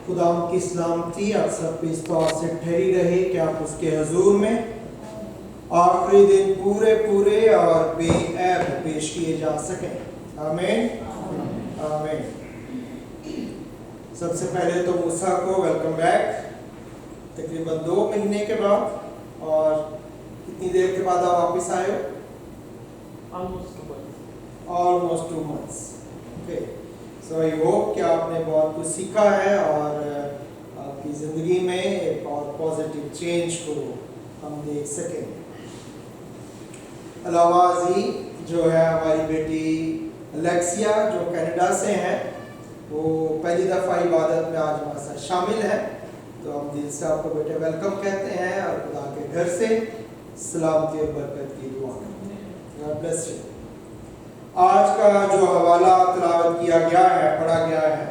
خدا کی سلامتی آپ سب پہ اس طور سے ٹھہری رہے کہ آپ اس کے حضور میں آخری دن پورے اور بے عیب پیش کیے جا سکیں۔ آمین آمین۔ سب سے پہلے تو موسیٰ کو ویلکم بیک، تقریباً 2 مہینے کے بعد، اور کتنی دیر کے بعد آپ واپس آئے ہو؟ Almost 2 months۔ Okay, so I hope کہ آپ نے بہت کچھ سیکھا ہے اور آپ کی زندگی میں ایک اور پازیٹیو چینج کو ہم دیکھ سکیں۔ علاوہ ازیں جو ہے ہماری بیٹی الیکسیا جو کینیڈا سے ہیں، وہ پہلی دفعہ عبادت میں آج ہمارے ساتھ شامل ہے، تو ہم دل سے آپ کو بیٹے ویلکم کہتے ہیں اور خدا کے گھر سے سلامتی اور برکت کی دعا کرتے ہیں۔ God bless you۔ آج کا جو حوالہ تلاوت کیا گیا ہے، پڑھا گیا ہے،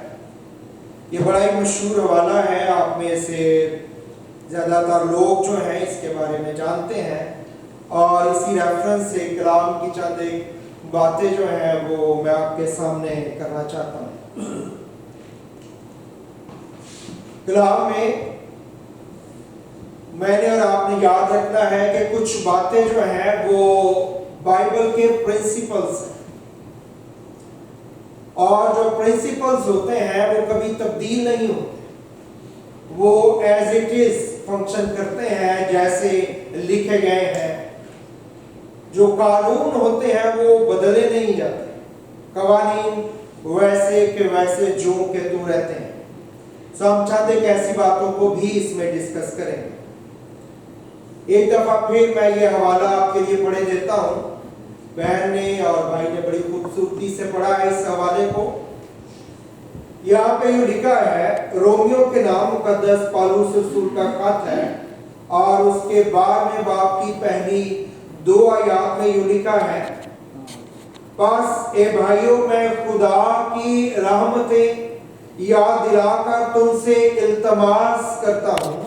یہ بڑا ہی مشہور حوالہ ہے۔ آپ میں سے زیادہ تر لوگ جو ہیں اس کے بارے میں جانتے ہیں، اور اسی ریفرنس سے کلام کی چند ایک باتیں جو ہیں وہ میں آپ کے سامنے کرنا چاہتا ہوں۔ کلام میں نے اور آپ نے یاد رکھنا ہے کہ کچھ باتیں جو ہیں وہ بائبل کے پرنسپلز ہیں، اور جو پرنسپلز ہوتے ہیں وہ کبھی تبدیل نہیں ہوتے، وہ ایز اٹ از فنکشن کرتے ہیں جیسے لکھے گئے ہیں۔ جو قانون ہوتے ہیں وہ بدلے نہیں جاتے، قوانین ویسے کہ ویسے جو کہ تو رہتے ہیں۔ سو ہم چاہتے ہیں کہ ایسی باتوں کو بھی اس میں ڈسکس کریں۔ ایک دفعہ پھر میں یہ حوالہ آپ کے لیے پڑھے دیتا ہوں۔ بہن نے اور بھائی نے بڑی خوبصورتی سے پڑھا ہے اس حوالے کو۔ یہاں پہ یہ لکھا ہے، رومیو کے نام مقدس پالوس رسول کا خط ہے، اور اس کے 12ویں باب کی پہلی 2 آیات میں یہ لکھا ہے، پس اے بھائیوں میں خدا کی رحمتیں یاد دلا کر تم سے التماس کرتا ہوں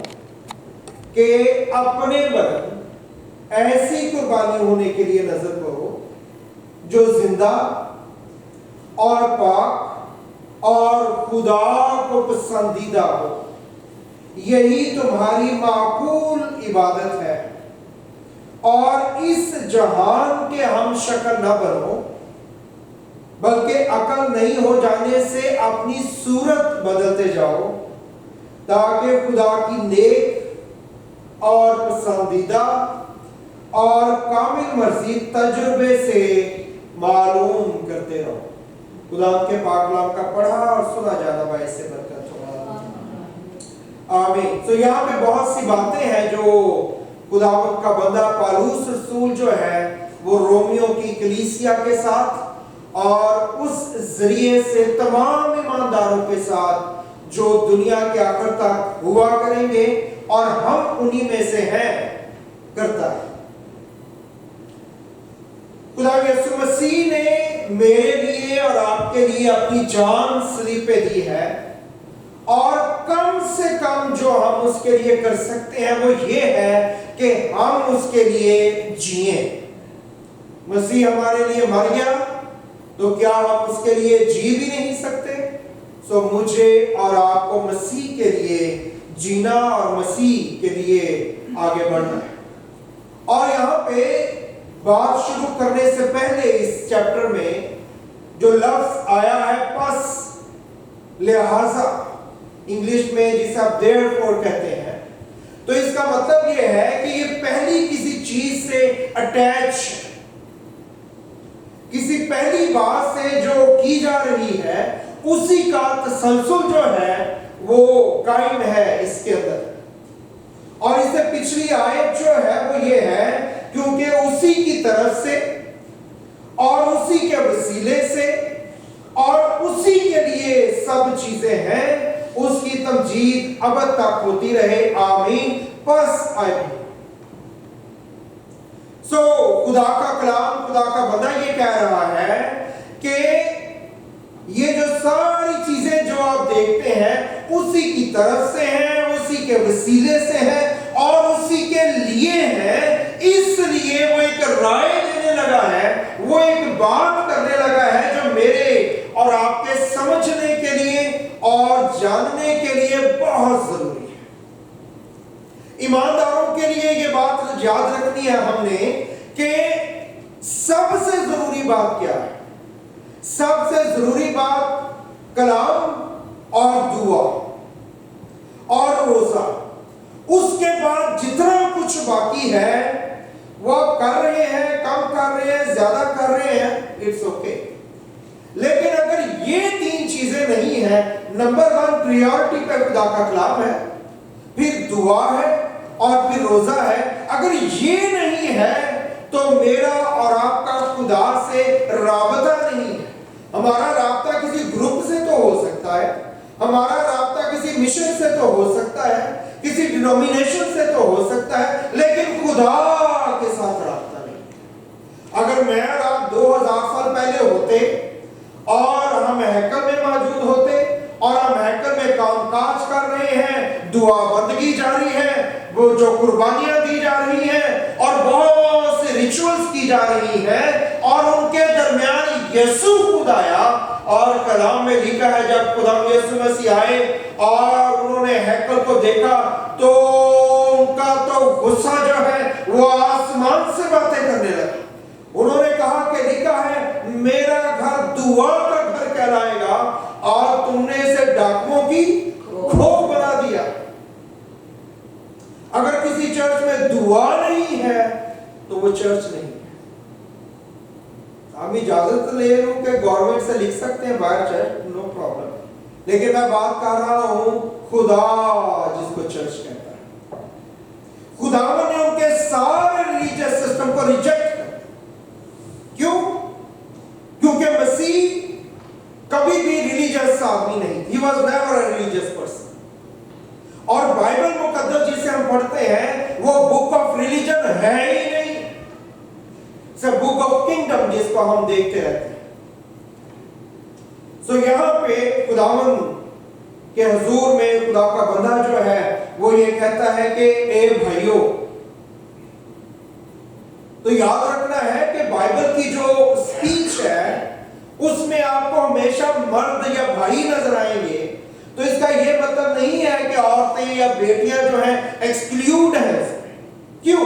کہ اپنے بدن ایسی قربانی ہونے کے لیے نظر کرو جو زندہ اور پاک اور خدا کو پسندیدہ ہو، یہی تمہاری معقول عبادت ہے۔ اور اس جہان کے ہم شکل نہ بنو، بلکہ عقل نہیں ہو جانے سے اپنی صورت بدلتے جاؤ، تاکہ خدا کی نیک اور پسندیدہ اور کامل مرضی تجربے سے معلوم کرتے رہو۔ خدا کے پاک کلام کا پڑھا اور سنا جانا باعث سے برکت ہو۔ آمین۔ تو یہاں پہ بہت سی باتیں ہیں جو خداوند کا بندہ پالوس رسول جو ہے وہ رومیو کی کلیسیا کے ساتھ اور اس ذریعے سے تمام ایمانداروں کے ساتھ جو دنیا کے آخر تک ہوا کریں گے، اور ہم انہی میں سے ہیں، کرتا ہے۔ خدا یسوع مسیح نے میرے لیے اور آپ کے لیے اپنی جان صلیب پہ دی ہے، اور کم سے کم جو ہم اس کے لیے کر سکتے ہیں وہ یہ ہے کہ ہم اس کے لیے جئیں۔ مسیح ہمارے لیے مر گیا، تو کیا ہم اس کے لیے جی بھی نہیں سکتے؟ سو مجھے اور آپ کو مسیح کے لیے جینا اور مسیح کے لیے آگے بڑھنا ہے۔ اور یہاں پہ بات شروع کرنے سے پہلے اس چیپٹر میں جو لفظ آیا ہے پس، لہذا، انگلش میں جسے آپ therefore کہتے ہیں، تو اس کا مطلب یہ ہے کہ یہ پہلی کسی چیز سے اٹیچ ہے، کسی پہلی بات سے جو کی جا رہی ہے اسی کا تسلسل جو ہے وہ قائم ہے اس کے اندر۔ اور اس سے پچھلی آیت جو ہے وہ یہ ہے، کیونکہ اسی کی طرف سے اور اسی کے وسیلے سے اور اسی کے لیے سب چیزیں ہیں، اس کی تمجید ابد تک ہوتی رہے، آمین۔ پس آمین۔ سو خدا کا کلام، خدا کا بندہ یہ کہہ رہا ہے کہ یہ جو ساری چیزیں جو آپ دیکھتے ہیں اسی کی طرف سے ہیں، اسی کے وسیلے سے ہیں اور اسی کے لیے ہیں۔ اس لیے وہ ایک رائے دینے لگا ہے، وہ ایک بات کرنے لگا ہے جو میرے اور آپ کے سمجھنے کے لیے اور جاننے کے لیے لیے بہت ضروری ہے. ایمانداروں کے لیے یہ بات یاد رکھنی ہے ہم نے کہ سب سے ضروری بات کیا ہے؟ سب سے ضروری بات کلام اور دعا اور روزہ. اس کے بعد جتنا کچھ باقی ہے وہ کر رہے ہیں، کم کر رہے ہیں، زیادہ کر رہے ہیں، اٹس اوکے. لیکن اگر یہ تین چیزیں نہیں ہیں، نمبر 1 پریورٹی پہ خدا کا کلام ہے، پھر دعا ہے اور پھر روزہ ہے، اگر یہ نہیں ہے تو میرا اور آپ کا خدا سے رابطہ نہیں ہے. ہمارا رابطہ کسی گروپ سے تو ہو سکتا ہے، ہمارا رابطہ کسی مشن سے تو ہو سکتا ہے، کسی ڈینومینیشن سے تو ہو سکتا ہے، لیکن خدا کے ساتھ رابطہ نہیں. اگر میں اور آپ 2000 سال پہلے ہوتے اور ہم ہیکل میں موجود ہوتے اور ہم ہیکل میں کام کاج کر رہے ہیں، دعا بندگی جاری ہے، وہ جو قربانیاں دی جا رہی ہیں اور بہت سے ریچولز کی جا رہی ہیں، اور ان کے درمیان یسوع خود آیا. اور کلام میں لکھا ہے جب خدا یسوع مسیح آئے اور انہوں نے ہیکل کو دیکھا تو ان کا تو غصہ جو ہے وہ آسمان سے باتیں کرنے لگا. انہوں نے کہا کہ لکھا ہے میرا گھر دعا کا گھر کہلائے گا اور تم نے اسے ڈاکوؤں کی کھو بنا دیا. اگر کسی چرچ میں دعا نہیں ہے تو وہ چرچ نہیں ہے. ہم اجازت لے لوں کہ گورنمنٹ سے لکھ سکتے ہیں باہر چرچ، نو پرابلم، لیکن میں بات کر رہا ہوں خدا جس کو چرچ کہتا ہے. خدا نے ان کے سارے ریلیجیس سسٹم کو ریجیکٹ کر. کیوں؟ کیونکہ مسیح کبھی بھی ریلیجیس آدمی نہیں. He was never a religious person. اور بائبل مقدس جسے ہم پڑھتے ہیں وہ بک آف ریلیجن ہے ہی نہیں، بک آف کنگڈم جس کو ہم دیکھتے رہتے ہیں. سو یہاں پہ خداوند کے حضور میں خدا کا بندہ جو ہے وہ یہ کہتا ہے کہ اے بھائیو. تو یاد رکھنا ہے کہ بائبل کی جو سپیچ ہے اس میں آپ کو ہمیشہ مرد یا بھائی نظر آئیں گے. تو اس کا یہ مطلب نہیں ہے کہ عورتیں یا بیٹیاں جو ہیں ایکسکلیوڈ ہیں. کیوں؟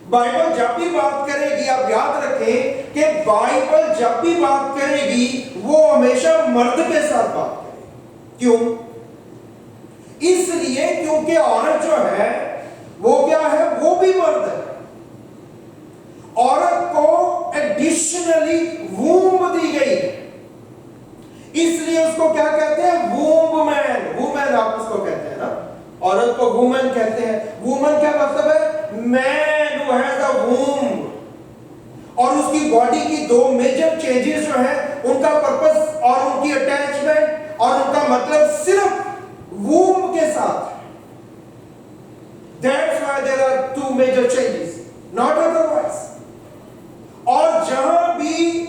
بائبل جب بھی بات کرے گی آپ یاد رکھیں کہ بائبل جب بھی بات کرے گی وہ ہمیشہ مرد کے ساتھ بات کرے گی. کیوں؟ اس لیے کیونکہ عورت جو ہے وہ کیا ہے؟ وہ بھی مرد ہے. عورت کو ایڈیشنلی ووم دی گئی ہے، اس لیے اس کو کیا کہتے ہیں؟ وومن. وومن آپ اس کو کہتے ہیں نا، عورت کو وومن کہتے ہیں. وومن کیا مطلب ہے؟ مین ہو ہیز اے ووم. اور اس کی باڈی کی دو میجر چینجز جو ہیں ان کا پرپس اور ان کی اٹیچمنٹ اور ان کا مطلب صرف ووم کے ساتھ ہے. That's why there are two major changes, not otherwise. اور جہاں بھی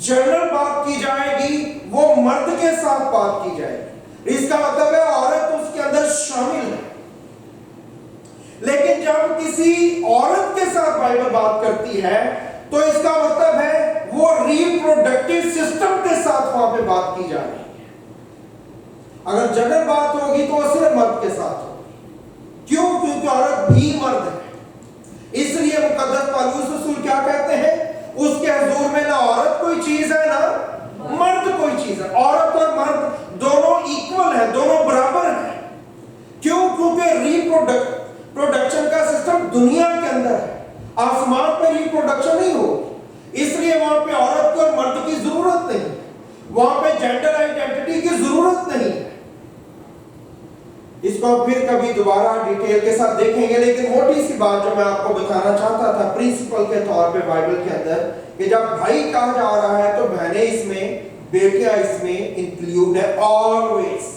جنرل بات کی جائے گی وہ مرد کے ساتھ بات کی جائے گی. اس کا مطلب ہے عورت اس کے اندر شامل ہے. لیکن جب کسی عورت کے ساتھ بائبل بات کرتی ہے تو اس کا مطلب ہے وہ ریپروڈکٹیو سسٹم کے ساتھ وہاں پہ بات کی جا رہی ہے. اگر جنرل بات ہوگی تو وہ صرف مرد کے ساتھ ہوگی. کیوں؟ کیونکہ عورت بھی مرد ہے. اس لیے مقدس پالوس رسول کیا کہتے ہیں؟ اس کے حضور میں نہ عورت کوئی چیز ہے نہ مرد کوئی چیز ہے. عورت اور مرد دونوں ایکول ہیں، دونوں برابر ہیں. کیوں؟ کیونکہ ریپروڈکشن کا سسٹم دنیا کے اندر ہے. آسمان پہ ریپروڈکشن نہیں ہوگی، اس لیے وہاں پہ عورت کو اور مرد کی ضرورت نہیں، وہاں پہ جینڈر آئیڈینٹی کی ضرورت نہیں ہے. اس کو پھر کبھی دوبارہ ڈیٹیل کے ساتھ دیکھیں گے. لیکن موٹی سی بات جو میں آپ کو بتانا چاہتا تھا پرنسپل کے طور پہ بائبل کے اندر، کہ جب بھائی کہا جا رہا ہے تو بہنیں اس میں، بیٹیاں اس میں انکلیوڈ ہے. آلویز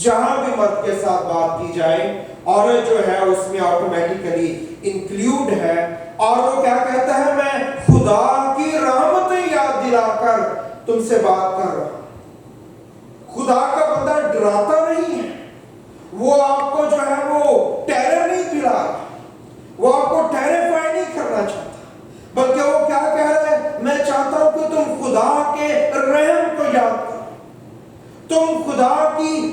جہاں بھی مرد کے ساتھ بات کی جائے عورت جو ہے اس میں آٹومیٹیکلی انکلیوڈ ہے. اور وہ کیا کہتا ہے؟ میں خدا کی رحمتیں یاد دلا کر تم سے بات کر رہا ہوں. خدا کا بندہ ڈراتا نہیں ہے، وہ آپ کو جو ہے وہ ٹیرر نہیں دلا رہا، وہ آپ کو ٹیریفائی نہیں کرنا چاہتا، بلکہ وہ کیا کہہ رہا ہے؟ میں چاہتا ہوں کہ تم خدا کے رحم کو یاد کرو، تم خدا کی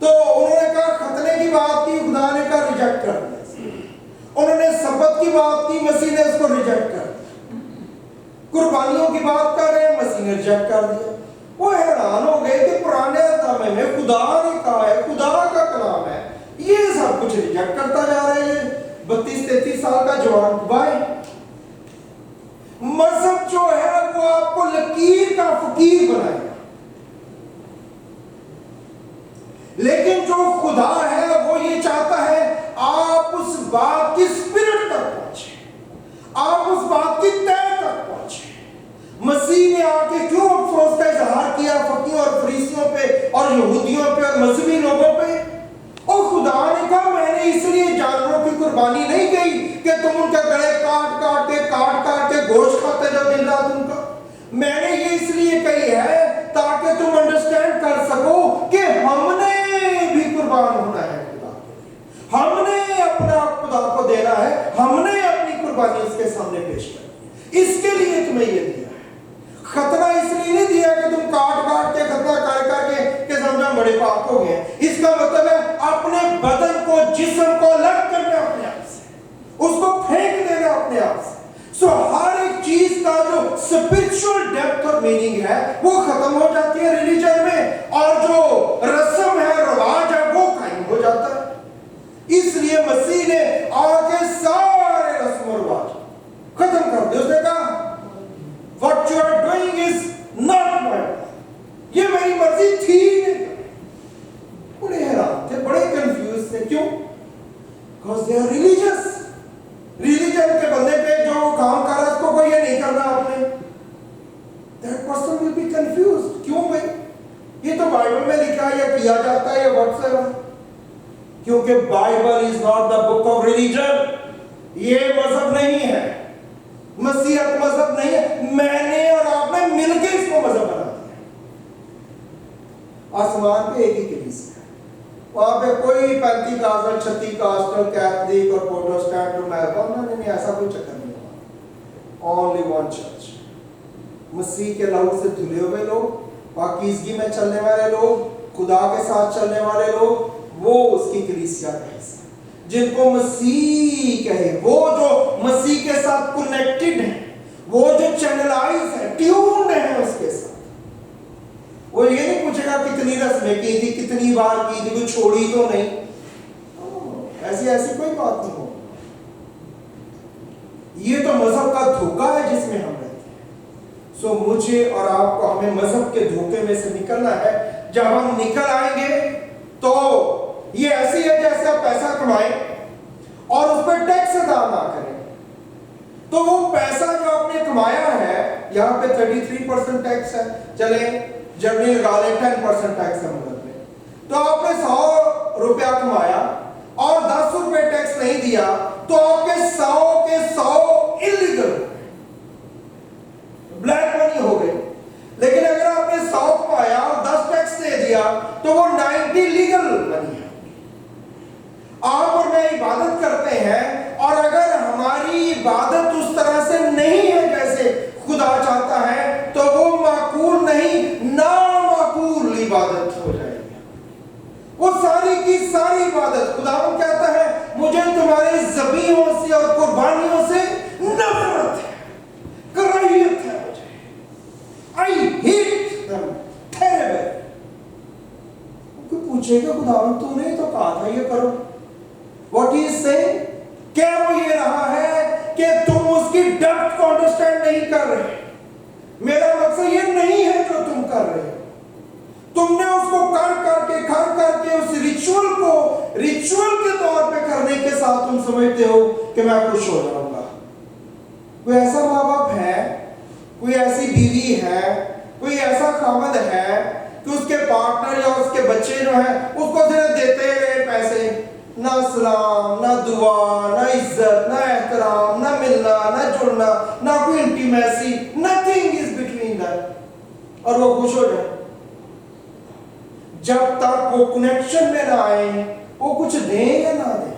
تو انہوں نے کہا ختنے کی بات کی، خدا نے کہا ریجیکٹ کر دیا۔ انہوں نے سبت کی بات کی، مسیح نے اس کو ریجیکٹ کر دیا۔ قربانیوں کی بات کر رہے ہیں، مسیح نے ریجیکٹ کر دیا۔ وہ حیران ہو گئے کہ پرانے نامے میں خدا نے کہا ہے، خدا کا کلام ہے، یہ سب کچھ ریجیکٹ کرتا جا رہا ہے۔ یہ 32-33 سال کا جوان بھائی، مذہب جو ہے وہ آپ کو لکیر کا فقیر بنائے گا، لیکن جو خدا ہے وہ یہ چاہتا ہے آپ اس بات کی اسپرٹ تک پہنچے، آپ اس بات کی تہ تک پہنچے۔ مسیح نے آ کے کیوں افسوس کا اظہار کیا فقیوں اور فریسیوں پہ اور یہودیوں پہ اور مذہبی لوگوں پہ؟ اور خدا نے کہا میں نے اس لیے جانوروں کی قربانی نہیں کی کہ تم ان کے گلے کاٹ کے گوشت کھاتے جب دن رات ان کا، میں نے یہ اس لیے کہی ہے تاکہ تم انڈرسٹینڈ کر سکو کہ ہم نے بھی قربان ہونا ہے خدا کے لیے، ہم نے اپنا خدا کو دینا ہے، ہم نے اپنی قربانی اس کے سامنے پیش کرنی ہے، اس کے لیے تمہیں یہ دیا ہے۔ ختنہ اس لیے نہیں دیا کہ تم کاٹ کے ختنہ کر کے کہ سمجھا بڑے پاک ہو گئے، اس کا مطلب ہے اپنے بدن کو، جسم کو الگ کرنا اپنے آپ سے، اس کو پھینک دینا اپنے آپ سے۔ سو ہر ایک چیز کا جو اسپرچول ڈیپتھ اور میننگ ہے وہ ختم ہو جاتی ہے ریلیجن میں، اور جو رسم ہے، رواج ہے، وہ قائم ہو جاتا ہے۔ اس لیے مسیح نے آ کے سارے رسم و رواج ختم کر دیا۔ اس نے کہا what you are doing is not my will، یہ میری مرضی تھی نہیں۔ بڑے حیران تھے، بڑے کنفیوز تھے، کیوں؟ because they are religious۔ Religion کے بندے پہ جو کام کر رہا ہے اس کو کوئی یہ نہیں کرنا آپ نے، that person will be confused۔ کیوں بھائی؟ یہ تو بائبل میں لکھا ہے، یہ کیا جاتا ہے، یہ واٹس ایور، کیونکہ Bible is not the book of religion, یہ مذہب نہیں ہے، مسیحیت مذہب نہیں ہے، میں نے اور آپ نے مل کے اس کو مذہب بنا دیا۔ آسمان پہ ایک ہی کلیسیا ہے، وہاں پہ کوئی 35 کاسٹل 36 کاسٹل کیتھولک اور پروٹسٹنٹ اور میلبورن، نہیں، ایسا کوئی چکر نہیں ہوا۔ اونلی ون چرچ، مسیح کے لہو سے دھلے ہوئے لوگ، پاکیزگی میں چلنے والے لوگ، خدا کے ساتھ چلنے والے لوگ، وہ اس کی کلیسیا کا حصہ، جن کو مسیح کہے، وہ جو مسیح کے ساتھ کنیکٹڈ ہیں، وہ جو چینلائز ہیں، ٹیونڈ ہیں اس کے ساتھ۔ وہ یہ نہیں پوچھے گا کتنی رسمیں کی تھی، کتنی بار کی تھی، کوئی چھوڑی تو نہیں، ایسی کوئی بات نہیں ہو۔ یہ تو مذہب کا دھوکہ ہے جس میں ہم رہتے ہیں۔ سو مجھے اور آپ کو، ہمیں مذہب کے دھوکے میں سے نکلنا ہے۔ جب ہم نکل آئیں گے تو یہ ایسی ہے جیسے آپ پیسہ کمائیں اور اس پہ ٹیکس ادا نہ کریں، تو وہ پیسہ جو آپ نے کمایا ہے، یہاں پہ 33% ٹیکس ہے، چلیں جرمنی لگا لیں 10% ٹیکس ہے ملک میں، تو آپ نے 100 روپیہ کمایا اور 10 روپے ٹیکس نہیں دیا، تو آپ کے 100 کے 100 انلیگل بلیک منی ہو گئی۔ لیکن اگر آپ نے 100 کمایا اور 10 ٹیکس دے دیا تو وہ 90 لیگل منی ہے۔ آپ اور میں عبادت کرتے ہیں، اور اگر ہماری عبادت اس طرح سے نہیں ہے جیسے خدا چاہتا ہے تو وہ معقول نہیں، نامعقول عبادت ہو جائے گی۔ وہ ساری کی ساری عبادت، خدا وہ کہتا ہے مجھے تمہارے ذبیحوں سے اور قربانیوں سے نفرت ہے، کراہیت ہے مجھے، I hate them terrible۔ کوئی پوچھے گا خدا تو نے تو کہا تھا یہ کرو، what he is saying، کیا وہ یہ رہا ہے کہ تم اس کی ڈیپتھ کو انڈرسٹینڈ نہیں کر رہے؟ میرا مقصد یہ نہیں ہے جو تم کر رہے ہو، تم نے اس کو کر کے اس ریچول کو ریچول کے طور پہ کرنے کے ساتھ تم سمجھتے ہو کہ میں خوش ہو جاؤں گا۔ کوئی ایسا ماں باپ ہے، کوئی ایسی بیوی ہے، کوئی ایسا خاوند ہے کہ اس کے پارٹنر یا اس کے بچے جو ہیں اس کو صرف دیتے رہے پیسے، نہ سلام، نہ دعا، نہ عزت، نہ احترام، نہ ملنا، نہ جڑنا، نہ کوئی intimacy, nothing is between them، اور وہ خوش ہو جائے؟ جب تک وہ کنیکشن میں نہ آئے، وہ کچھ دیں یا نہ دیں،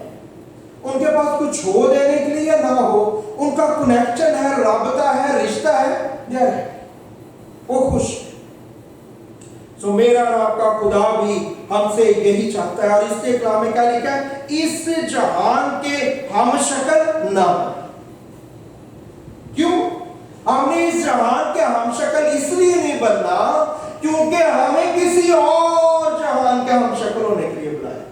ان کے پاس کچھ ہو دینے کے لیے یا نہ ہو، ان کا کنیکشن ہے، رابطہ ہے، رشتہ ہے، وہ خوش۔ سو میرا اور آپ کا خدا بھی ہم سے یہی چاہتا ہے، اور اس کے کلام میں کیا لکھا ہے؟ اس جہان کے ہم شکل نہ بنیں۔ کیوں؟ ہم نے اس جہان کے ہم شکل اس لیے نہیں بننا کیونکہ ہمیں کسی اور جہان کے ہم شکل ہونے کے لیے بلایا،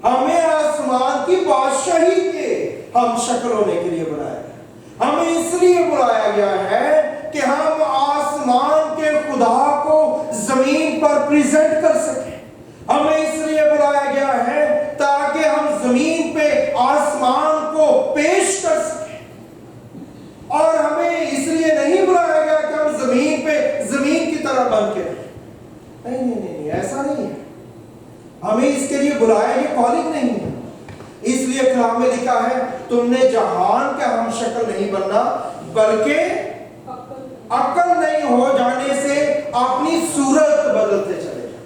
ہمیں آسمان کی بادشاہی کے ہم شکل ہونے کے لیے بلایا، ہمیں اس لیے بلایا گیا ہے کہ ہم آسمان کے خدا کو زمین پر پریزنٹ کر سکیں، ہمیں اس لیے بلایا گیا ہے تاکہ ہم زمین پہ آسمان کو پیش کر سکیں، اور ہمیں اس لیے نہیں بلایا گیا کہ ہم زمین پہ زمین کی طرح بن کے رہیں۔ نہیں نہیں نہیں، ایسا نہیں ہے، ہمیں اس کے لیے بلایا، یہ کالنگ نہیں ہے۔ اس لیے کلام میں لکھا ہے تم نے جہان کا ہم شکل نہیں بننا بلکہ عقل نہیں ہو جانے سے اپنی صورت بدلتے چلے جائیں۔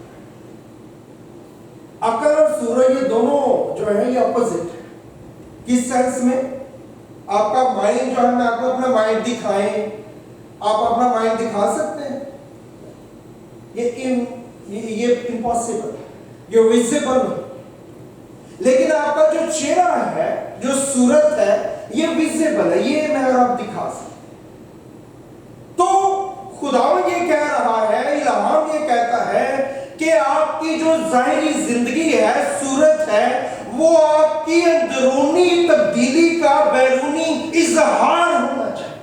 عقل اور صورت یہ دونوں جو ہے یہ اپوزٹ ہے۔ کس سینس میں؟ آپ کا مائنڈ جو ہے، میں آپ کو اپنا مائنڈ دکھائیں، آپ اپنا مائنڈ دکھا سکتے ہیں؟ یہ امپاسبل ہے، یہ ویزیبل ہے۔ لیکن آپ کا جو چہرہ ہے، جو صورت ہے، یہ ویزیبل ہے، یہ میں اور آپ دکھا سکتے ہیں۔ تو خداوند یہ کہہ رہا ہے، الہام یہ کہتا ہے کہ آپ کی جو ظاہری زندگی ہے، صورت ہے، وہ آپ کی اندرونی تبدیلی کا بیرونی اظہار ہونا چاہیے۔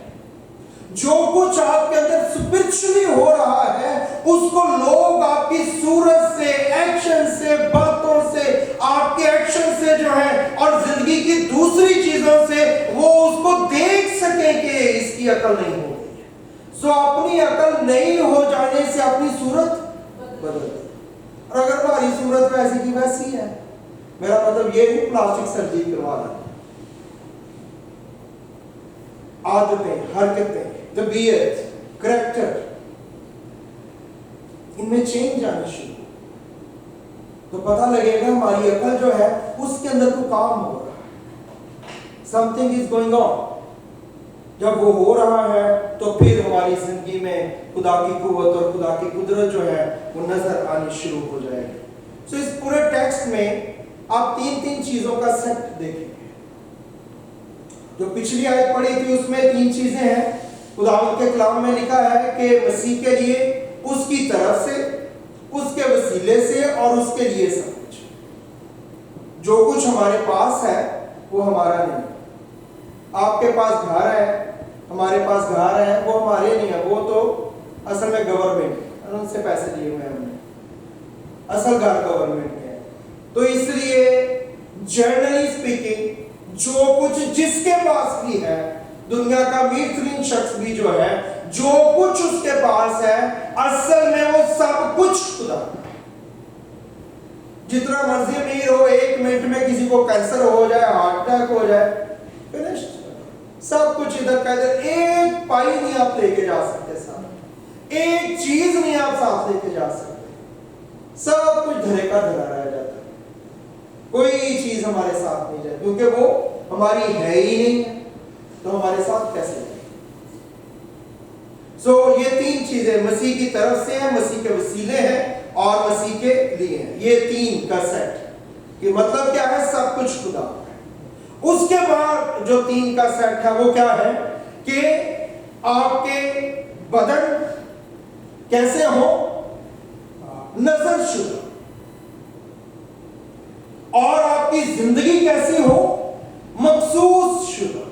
جو کچھ آپ کے اندر اسپرچولی ہو رہا ہے اس کو لوگ آپ کی صورت سے، ایکشن سے، باتوں سے، آپ کے ایکشن سے جو ہے اور زندگی کی دوسری چیزوں سے وہ اس کو دیکھ سکیں کہ اس کی عقل نہیں ہو رہی ہے۔ سو اپنی عقل نہیں ہو جانے سے اپنی صورت بدل، اور اگر ہماری صورت ویسی کی ویسی ہے، میرا مطلب یہ نہیں پلاسٹک سرجری کروانا، عادتیں، حرکتیں، طبیعت، کریکٹر، ان میں چینج آنا شروع تو پتہ لگے گا ہماری عقل جو ہے اس کے اندر تو کام ہو رہا ہے، something is going on۔ جب وہ ہو رہا ہے تو پھر ہماری زندگی میں خدا کی قوت اور خدا کی قدرت جو ہے وہ نظر آنی شروع ہو جائے گی۔ سو اس پورے ٹیکسٹ میں آپ تین چیزوں کا سیٹ دیکھیں گے۔ جو پچھلی آیت پڑھی تھی اس میں 3 چیزیں ہیں۔ خداوند کے کلام میں لکھا ہے کہ مسیح کے لیے، اس کی طرف سے، اس کے وسیلے سے اور اس کے لیے سب کچھ۔ جو کچھ ہمارے پاس ہے وہ ہمارا نہیں۔ آپ کے پاس گھر ہے، ہمارے پاس گھر ہے، وہ ہمارے نہیں ہے، وہ تو اصل میں گورنمنٹ ہے، ان سے پیسے دیے ہوئے ہیں ہم نے، اصل گھر گورنمنٹ کے ہے۔ تو اس لیے جنرلی اسپیکنگ جو کچھ جس کے پاس بھی ہے، دنیا کا امیر ترین شخص بھی جو ہے، جو کچھ اس کے پاس ہے اصل میں وہ سب کچھ خدا۔ جتنا مرضی امیر ہو، 1 منٹ میں کسی کو کینسر ہو جائے، ہارٹ اٹیک ہو جائے، فنشڈ، سب کچھ ادھر کا ادھر، ایک پائی نہیں آپ لے کے جا سکتے ساتھ، ایک چیز نہیں آپ ساتھ لے کے جا سکتے، سب کچھ دھرے کا دھرا رہ جاتا ہے، کوئی چیز ہمارے ساتھ نہیں جائے کیونکہ وہ ہماری ہے ہی نہیں ہے، تو ہمارے ساتھ کیسے جائے؟ سو یہ 3 چیزیں مسیح کی طرف سے ہیں، مسیح کے وسیلے ہیں اور مسیح کے لیے ہیں، یہ 3 کا سیٹ۔ کہ مطلب کیا ہے؟ سب کچھ خدا ہے۔ اس کے بعد جو 3 کا سیٹ ہے وہ کیا ہے کہ آپ کے بدن کیسے ہو؟ نظر شدہ، اور آپ کی زندگی کیسی ہو؟ مخصوص شدہ،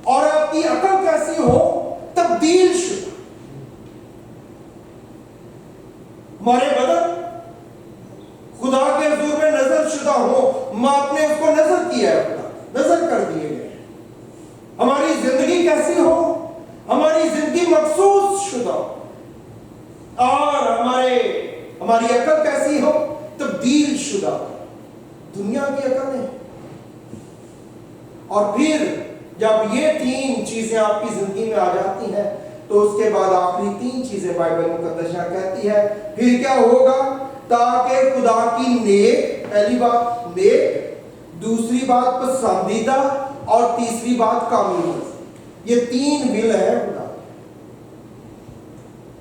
اور آپ کی عقل کیسی ہو؟ تبدیل شدہ۔ ہمارے بدن خدا کے حضور میں نظر شدہ ہو، آپ نے اس کو نظر کیا ہے، خدا نظر کر دیے گئے۔ ہماری زندگی کیسی ہو؟ ہماری زندگی مخصوص شدہ، اور ہماری عقل کیسی ہو؟ تبدیل شدہ، دنیا کی عقل ہے۔ اور پھر جب یہ 3 چیزیں آپ کی زندگی میں آ جاتی ہیں تو اس کے بعد آخری 3 چیزیں بائبل مقدسہ کہتی ہے پھر کیا ہوگا؟ تاکہ خدا کی نیک، پہلی بات نیک، دوسری بات پسندیدہ، اور تیسری بات کامل۔ یہ 3 ول ہے خدا۔